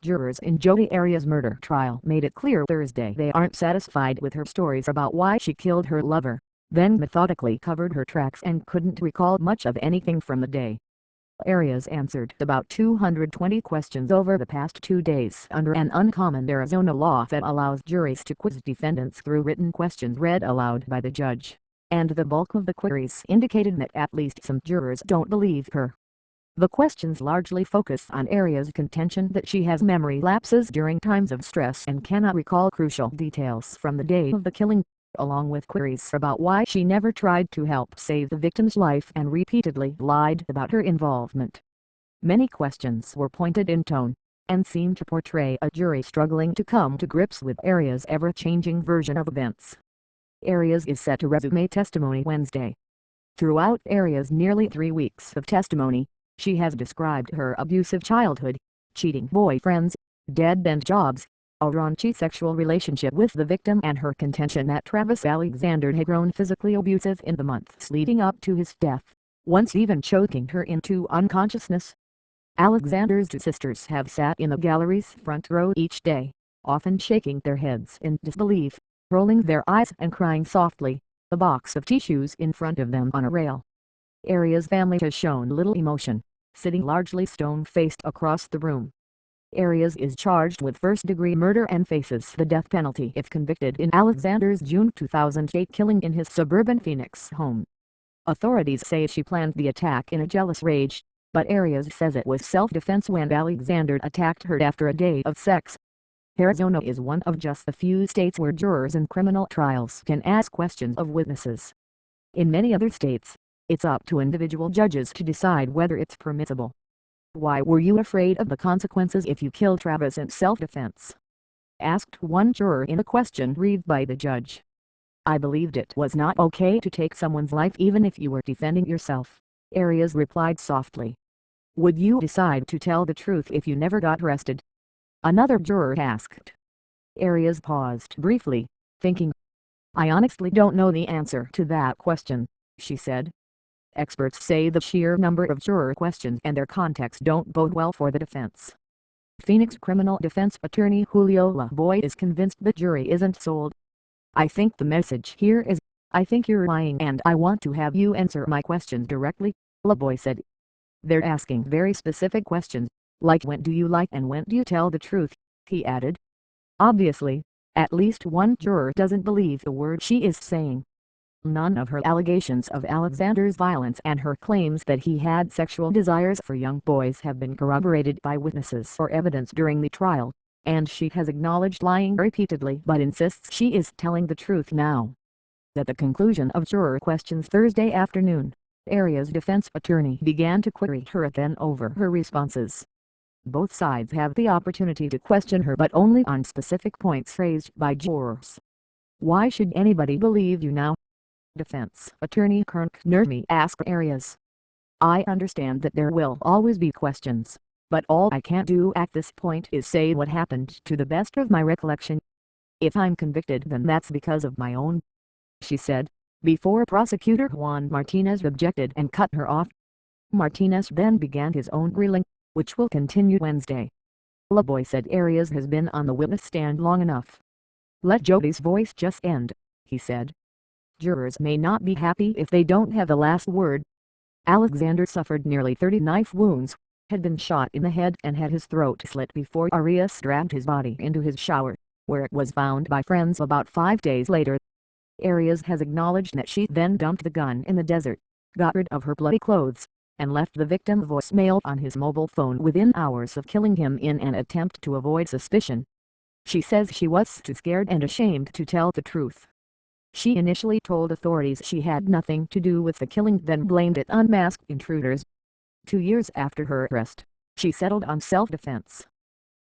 Jurors in Jodi Arias' murder trial made it clear Thursday they aren't satisfied with her stories about why she killed her lover, then methodically covered her tracks and couldn't recall much of anything from the day. Arias answered about 220 questions over the past 2 days under an uncommon Arizona law that allows juries to quiz defendants through written questions read aloud by the judge, and the bulk of the queries indicated that at least some jurors don't believe her. The questions largely focus on Arias' contention that she has memory lapses during times of stress and cannot recall crucial details from the day of the killing, along with queries about why she never tried to help save the victim's life and repeatedly lied about her involvement. Many questions were pointed in tone, and seemed to portray a jury struggling to come to grips with Arias' ever-changing version of events. Arias is set to resume testimony Wednesday. Throughout Arias' nearly 3 weeks of testimony, she has described her abusive childhood, cheating boyfriends, dead-end jobs, a raunchy sexual relationship with the victim, and her contention that Travis Alexander had grown physically abusive in the months leading up to his death, once even choking her into unconsciousness. Alexander's two sisters have sat in the gallery's front row each day, often shaking their heads in disbelief, rolling their eyes and crying softly, a box of tissues in front of them on a rail. Arias' family has shown little emotion, sitting largely stone-faced across the room. Arias is charged with first-degree murder and faces the death penalty if convicted in Alexander's June 2008 killing in his suburban Phoenix home. Authorities say she planned the attack in a jealous rage, but Arias says it was self-defense when Alexander attacked her after a day of sex. Arizona is one of just a few states where jurors in criminal trials can ask questions of witnesses. In many other states, it's up to individual judges to decide whether it's permissible. "Why were you afraid of the consequences if you killed Travis in self-defense?" asked one juror in a question read by the judge. "I believed it was not okay to take someone's life even if you were defending yourself," Arias replied softly. "Would you decide to tell the truth if you never got arrested?" another juror asked. Arias paused briefly, thinking. "I honestly don't know the answer to that question," she said. Experts say the sheer number of juror questions and their context don't bode well for the defense. Phoenix criminal defense attorney Julio LaBoy is convinced the jury isn't sold. "I think the message here is, I think you're lying and I want to have you answer my questions directly," LaBoy said. "They're asking very specific questions, like when do you lie and when do you tell the truth," he added. Obviously, at least one juror doesn't believe the word she is saying. None of her allegations of Alexander's violence and her claims that he had sexual desires for young boys have been corroborated by witnesses or evidence during the trial, and she has acknowledged lying repeatedly but insists she is telling the truth now. At the conclusion of juror questions Thursday afternoon, Arias' defense attorney began to query her then over her responses. Both sides have the opportunity to question her but only on specific points raised by jurors. "Why should anybody believe you now?" defense attorney Kirk Nurmi asked Arias. "I understand that there will always be questions, but all I can do at this point is say what happened to the best of my recollection. If I'm convicted then that's because of my own," she said, before prosecutor Juan Martinez objected and cut her off. Martinez then began his own grilling, which will continue Wednesday. LaBoy said Arias has been on the witness stand long enough. "Let Jodi's voice just end," he said. "Jurors may not be happy if they don't have the last word." Alexander suffered nearly 30 knife wounds, had been shot in the head and had his throat slit before Arias dragged his body into his shower, where it was found by friends about 5 days later. Arias has acknowledged that she then dumped the gun in the desert, got rid of her bloody clothes, and left the victim voicemail on his mobile phone within hours of killing him in an attempt to avoid suspicion. She says she was too scared and ashamed to tell the truth. She initially told authorities she had nothing to do with the killing, then blamed it on masked intruders. 2 years after her arrest, she settled on self-defense.